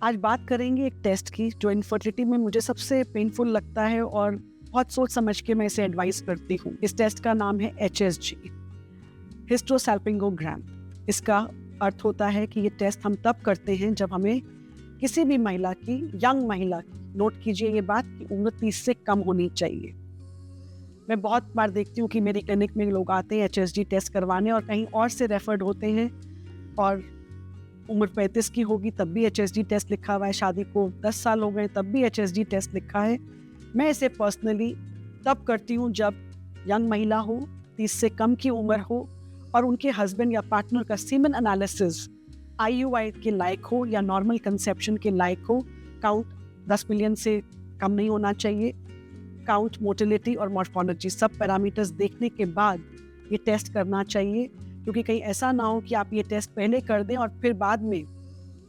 आज बात करेंगे एक टेस्ट की जो इनफर्टिलिटी में मुझे सबसे पेनफुल लगता है और बहुत सोच समझ के मैं इसे एडवाइस करती हूँ। इस टेस्ट का नाम है HSG, हिस्टोसैल्पिंगोग्राम। इसका अर्थ होता है कि ये टेस्ट हम तब करते हैं जब हमें किसी भी महिला की, यंग महिला की, नोट कीजिए ये बात, की उम्र 30 से कम होनी चाहिए। मैं बहुत बार देखती हूँ कि मेरी क्लिनिक में लोग आते हैं HSG टेस्ट करवाने और कहीं और से रेफर्ड होते हैं और उम्र 35 की होगी तब भी HSG टेस्ट लिखा हुआ है, शादी को 10 साल हो गए तब भी HSG टेस्ट लिखा है। मैं इसे पर्सनली तब करती हूँ जब यंग महिला हो, 30 से कम की उम्र हो और उनके हस्बैंड या पार्टनर का सीमन एनालिसिस IUI के लायक हो या नॉर्मल कंसेप्शन के लायक हो। काउंट 10 मिलियन से कम नहीं होना चाहिए। काउंट, मोटिलिटी और मॉर्फोलॉजी सब पैरामीटर्स देखने के बाद ये टेस्ट करना चाहिए, क्योंकि कहीं ऐसा ना हो कि आप ये टेस्ट पहले कर दें और फिर बाद में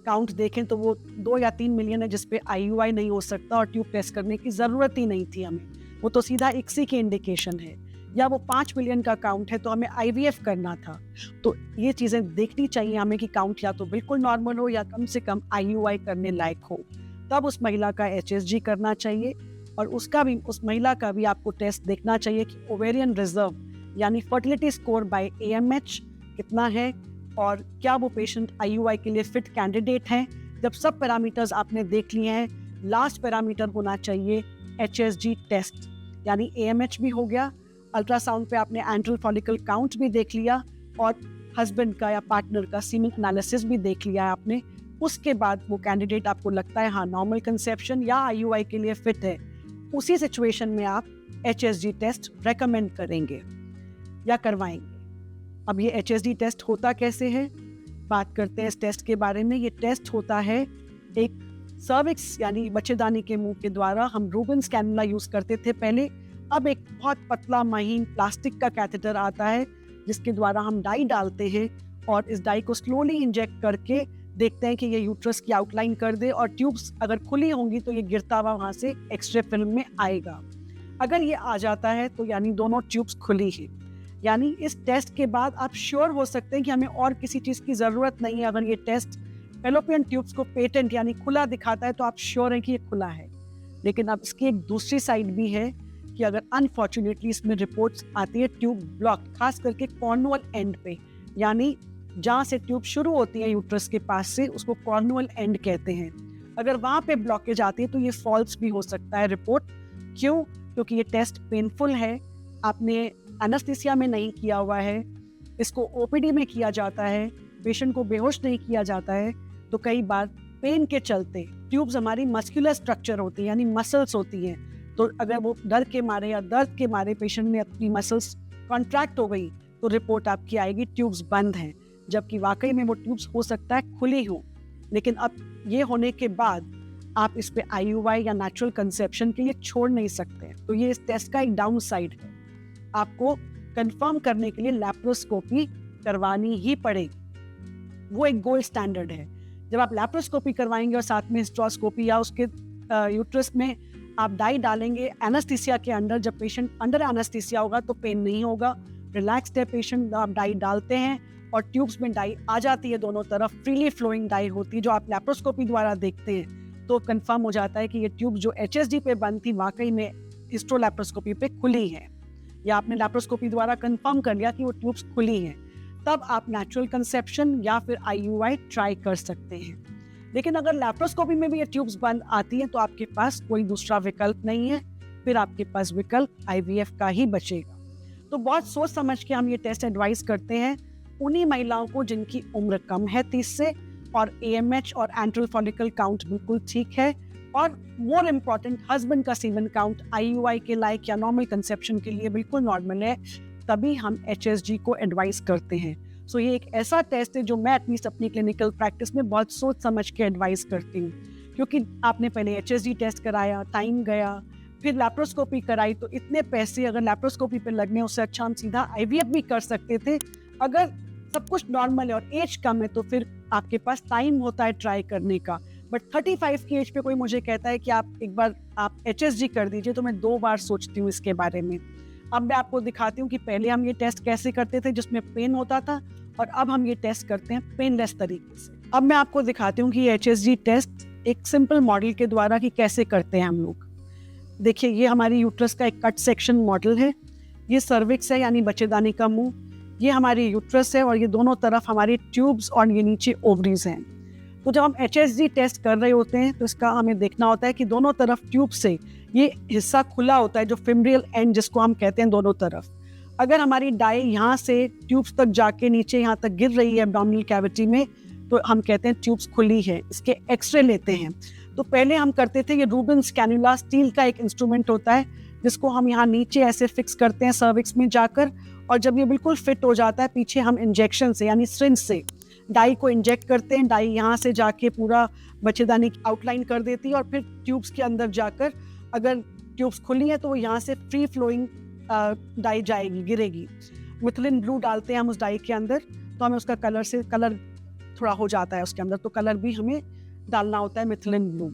काउंट देखें तो वो 2 या 3 मिलियन है जिस पे IUI नहीं हो सकता और ट्यूब टेस्ट करने की ज़रूरत ही नहीं थी हमें। वो तो सीधा इक्सी की इंडिकेशन है। या वो 5 मिलियन का काउंट है तो हमें IVF करना था। तो ये चीज़ें देखनी चाहिए हमें कि काउंट या तो बिल्कुल नॉर्मल हो या कम से कम IUI करने लायक हो। तब उस महिला का HSG करना चाहिए और उस महिला का भी आपको टेस्ट देखना चाहिए कि ओवेरियन रिजर्व यानी फर्टिलिटी स्कोर बाय AMH कितना है और क्या वो पेशेंट IUI के लिए फिट कैंडिडेट है। जब सब पैरामीटर्स आपने देख लिए हैं, लास्ट पैरामीटर होना चाहिए HSG टेस्ट, यानी AMH भी हो गया, अल्ट्रासाउंड पे आपने एंट्रल फॉलिकल काउंट भी देख लिया और हस्बैंड का या पार्टनर का सीमेन एनालिसिस भी देख लिया है आपने। उसके बाद वो कैंडिडेट आपको लगता है हाँ नॉर्मल कंसेप्शन या IUI के लिए फिट है, उसी सिचुएशन में आप HSG टेस्ट रेकमेंड करेंगे या करवाएंगे। अब ये HSG टेस्ट होता कैसे है, बात करते हैं इस टेस्ट के बारे में। ये टेस्ट होता है एक सर्विक्स यानी बच्चेदानी के मुंह के द्वारा। हम रूबेन्स कैनुला यूज करते थे पहले, अब एक बहुत पतला महीन प्लास्टिक का कैथेटर आता है जिसके द्वारा हम डाई डालते हैं और इस डाई को स्लोली इंजेक्ट करके देखते हैं कि ये यूट्रस की आउटलाइन कर दे और ट्यूब्स अगर खुली होंगी तो ये गिरता हुआ वहां से एक्सरे फिल्म में आएगा। अगर ये आ जाता है तो यानी दोनों ट्यूब्स खुली हैं, यानी इस टेस्ट के बाद आप श्योर हो सकते हैं कि हमें और किसी चीज की जरूरत नहीं है। अगर ये टेस्ट फैलोपियन ट्यूब्स को पेटेंट यानी खुला दिखाता है तो आप श्योर हैं कि ये खुला है। लेकिन अब इसकी एक दूसरी साइड भी है कि अगर अनफॉर्चुनेटली इसमें रिपोर्ट्स आती है ट्यूब ब्लॉक, खास करके कॉर्नुअल एंड पे, यानी जहाँ से ट्यूब शुरू होती है यूट्रस के पास से, उसको कॉर्नुअल एंड कहते हैं। अगर वहाँ पे ब्लॉकेज आती है तो ये फॉल्स भी हो सकता है रिपोर्ट। क्यों? क्योंकि ये टेस्ट पेनफुल है, आपने एनेस्थीसिया में नहीं किया हुआ है, इसको OPD में किया जाता है, पेशेंट को बेहोश नहीं किया जाता है। तो कई बार पेन के चलते, ट्यूब्स हमारी मस्कुलर स्ट्रक्चर होती है यानी मसल्स होती हैं, तो अगर वो डर के मारे या दर्द के मारे पेशेंट ने अपनी मसल्स कॉन्ट्रैक्ट हो गई तो रिपोर्ट आपकी आएगी ट्यूब्स बंद हैं, जबकि वाकई में वो ट्यूब्स हो सकता है खुली हो। लेकिन अब ये होने के बाद आप इस पे IUI या नेचुरल कंसेप्शन के लिए छोड़ नहीं सकते। तो ये इस टेस्ट का एक डाउन साइड है। आपको कंफर्म करने के लिए लैप्रोस्कोपी करवानी ही पड़ेगी, वो एक गोल्ड स्टैंडर्ड है। जब आप लैप्रोस्कोपी करवाएंगे और साथ में हिस्ट्रोस्कोपी या उसके यूट्रस में आप डाई डालेंगे एनेस्थीसिया के अंडर, जब पेशेंट अंडर एनेस्थीसिया होगा तो पेन नहीं होगा, रिलैक्स्ड है पेशेंट। आप डाई डालते हैं और ट्यूब्स में डाई आ जाती है, दोनों तरफ फ्रीली फ्लोइंग डाई होती है जो आप लैप्रोस्कोपी द्वारा देखते हैं, तो कंफर्म हो जाता है कि ये ट्यूब जो HSG पे बंद थी वाकई में हिस्ट्रोलैप्रोस्कोपी पे खुली है, या आपने लैप्रोस्कोपी द्वारा कंफर्म कर लिया कि वो ट्यूब्स खुली हैं। तब आप नेचुरल कंसेप्शन या फिर IUI ट्राई कर सकते हैं। लेकिन अगर लैप्रोस्कोपी में भी ये ट्यूब्स बंद आती हैं तो आपके पास कोई दूसरा विकल्प नहीं है, फिर आपके पास विकल्प IVF का ही बचेगा। तो बहुत सोच समझ के हम ये टेस्ट एडवाइस करते हैं उन्हीं महिलाओं को जिनकी उम्र कम है 30 से और AMH और एंट्रल फॉलिकल काउंट बिल्कुल ठीक है और मोर इम्पॉर्टेंट हस्बैंड का सीमन काउंट IUI के लायक या नॉर्मल कंसेप्शन के लिए बिल्कुल नॉर्मल है, तभी हम HSG को एडवाइस करते हैं। सो ये एक ऐसा टेस्ट है जो मैं अपनी क्लिनिकल प्रैक्टिस में बहुत सोच समझ के एडवाइस करती हूँ, क्योंकि आपने पहले HSG टेस्ट कराया, टाइम गया, फिर लैप्रोस्कोपी कराई, तो इतने पैसे अगर लैप्रोस्कोपी पे लगने उससे अच्छा हम सीधा IVF भी कर सकते थे। अगर सब कुछ नॉर्मल है और एज कम है तो फिर आपके पास टाइम होता है ट्राई करने का। बट 35 की एज पे कोई मुझे कहता है कि आप एक बार आप HSG कर दीजिए तो मैं 2 बार सोचती हूँ इसके बारे में। अब मैं आपको दिखाती हूँ कि पहले हम ये टेस्ट कैसे करते थे जिसमें पेन होता था और अब हम ये टेस्ट करते हैं पेनलेस तरीके से। अब मैं आपको दिखाती हूँ कि ये HSG टेस्ट एक सिंपल मॉडल के द्वारा कि कैसे करते हैं हम लोग। देखिए, ये हमारी यूट्रस का एक कट सेक्शन मॉडल है। ये सर्विक्स है यानी बच्चेदानी का मुंह, ये हमारी यूट्रस है और ये दोनों तरफ हमारी ट्यूब्स और ये नीचे ओवरीज हैं। तो जब हम HSG टेस्ट कर रहे होते हैं तो इसका हमें देखना होता है कि दोनों तरफ ट्यूब से ये हिस्सा खुला होता है, जो फेमरियल एंड जिसको हम कहते हैं दोनों तरफ। अगर हमारी डाई यहाँ से ट्यूब्स तक जाके नीचे यहाँ तक गिर रही है एब्डोमिनल कैविटी में, तो हम कहते हैं ट्यूब्स खुली है। इसके एक्सरे लेते हैं। तो पहले हम करते थे, ये रूबिन्स कैन्युला स्टील का एक इंस्ट्रूमेंट होता है जिसको हम यहाँ नीचे ऐसे फिक्स करते हैं सर्विक्स में जाकर, और जब ये बिल्कुल फिट हो जाता है पीछे हम इंजेक्शन से यानी सिरिंज से डाई को इंजेक्ट करते हैं। डाई यहाँ से जाके पूरा बच्चेदानी आउटलाइन कर देती है और फिर ट्यूब्स के अंदर जाकर अगर ट्यूब्स खुली है तो वो यहाँ से फ्री फ्लोइंग डाई जाएगी, गिरेगी। मिथिलिन ब्लू डालते हैं हम उस डाई के अंदर, तो हमें उसका कलर थोड़ा हो जाता है उसके अंदर, तो कलर भी हमें डालना होता है मिथिलिन ब्लू।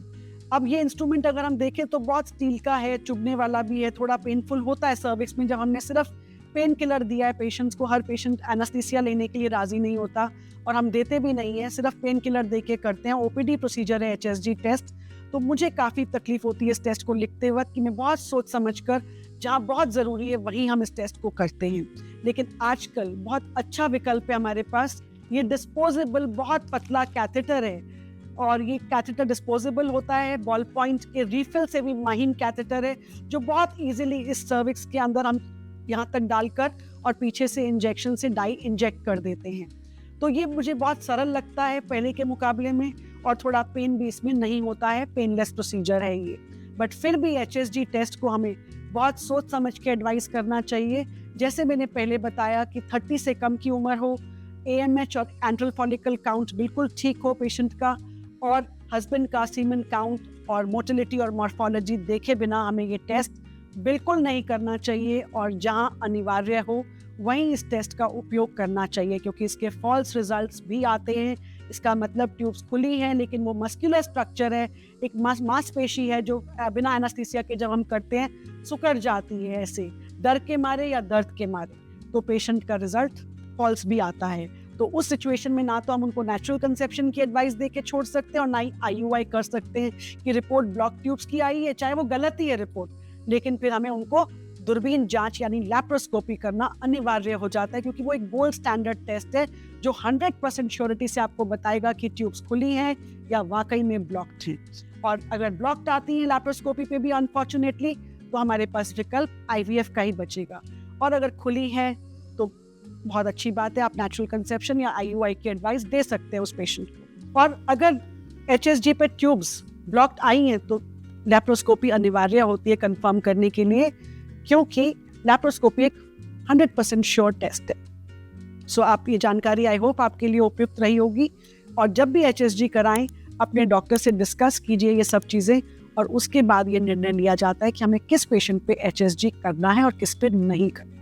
अब ये इंस्ट्रूमेंट अगर हम देखें तो बहुत स्टील का है, चुभने वाला भी है, थोड़ा पेनफुल होता है सर्विक्स में। जब हमने सिर्फ पेन किलर दिया है पेशेंट्स को, हर पेशेंट एनेस्थीसिया लेने के लिए राजी नहीं होता और हम देते भी नहीं है, सिर्फ पेन किलर दे के करते हैं। OPD प्रोसीजर है HSG टेस्ट। तो मुझे काफ़ी तकलीफ होती है इस टेस्ट को लिखते वक्त कि मैं बहुत सोच समझ कर, जहाँ बहुत ज़रूरी है वहीं हम इस टेस्ट को करते हैं। लेकिन आजकल बहुत अच्छा विकल्प है हमारे पास, ये डिस्पोजेबल बहुत पतला कैथेटर है और ये कैथेटर डिस्पोजेबल होता है, बॉल पॉइंट के रिफिल से भी महीन कैथेटर है, जो बहुत इजीली इस सर्विक्स के अंदर हम यहाँ तक डालकर और पीछे से इंजेक्शन से डाई इंजेक्ट कर देते हैं। तो ये मुझे बहुत सरल लगता है पहले के मुकाबले में, और थोड़ा पेन भी इसमें नहीं होता है, पेनलेस प्रोसीजर है ये। बट फिर भी HSG टेस्ट को हमें बहुत सोच समझ के एडवाइस करना चाहिए। जैसे मैंने पहले बताया कि 30 से कम की उम्र हो, AMH और एंट्रल फॉलिकल काउंट बिल्कुल ठीक हो पेशेंट का, और हस्बैंड का सीमन काउंट और मोटिलिटी और मॉर्फोलॉजी देखे बिना हमें ये टेस्ट बिल्कुल नहीं करना चाहिए, और जहां अनिवार्य हो वहीं इस टेस्ट का उपयोग करना चाहिए, क्योंकि इसके फॉल्स रिजल्ट्स भी आते हैं। इसका मतलब ट्यूब्स खुली हैं लेकिन वो मस्कुलर स्ट्रक्चर है, एक मांसपेशी है जो बिना एनेस्थीसिया के जब हम करते हैं सुकड़ जाती है ऐसे डर के मारे या दर्द के मारे, तो पेशेंट का रिजल्ट फॉल्स भी आता है। तो उस सिचुएशन में ना तो हम उनको नेचुरल कंसेप्शन की एडवाइस दे के छोड़ सकते हैं और ना ही IUI कर सकते हैं कि रिपोर्ट ब्लॉक ट्यूब्स की आई है, चाहे वो गलत ही है रिपोर्ट, लेकिन फिर हमें उनको दूरबीन जांच यानी लैप्रोस्कोपी करना अनिवार्य हो जाता है, क्योंकि वो एक गोल्ड स्टैंडर्ड टेस्ट है जो 100% श्योरिटी से आपको बताएगा कि ट्यूब्स खुली हैं या वाकई में ब्लॉक्ड हैं। और अगर ब्लॉक्ड आती हैं लैप्रोस्कोपी पे भी अनफॉर्चुनेटली, तो हमारे पास विकल्प IVF का ही बचेगा, और अगर खुली है तो बहुत अच्छी बात है, आप नेचुरल कंसेप्शन या IUI की एडवाइस दे सकते हैं उस पेशेंट को। और अगर HSG पे ट्यूब्स ब्लॉक्ड आई हैं तो लैप्रोस्कोपी अनिवार्य होती है कंफर्म करने के लिए, क्योंकि लैप्रोस्कोपी एक 100% श्योर टेस्ट है। सो आप ये जानकारी आई होप आपके लिए उपयुक्त रही होगी, और जब भी HSG कराएं अपने डॉक्टर से डिस्कस कीजिए ये सब चीज़ें, और उसके बाद ये निर्णय लिया जाता है कि हमें किस पेशेंट पे HSG करना है और किस पे नहीं करना।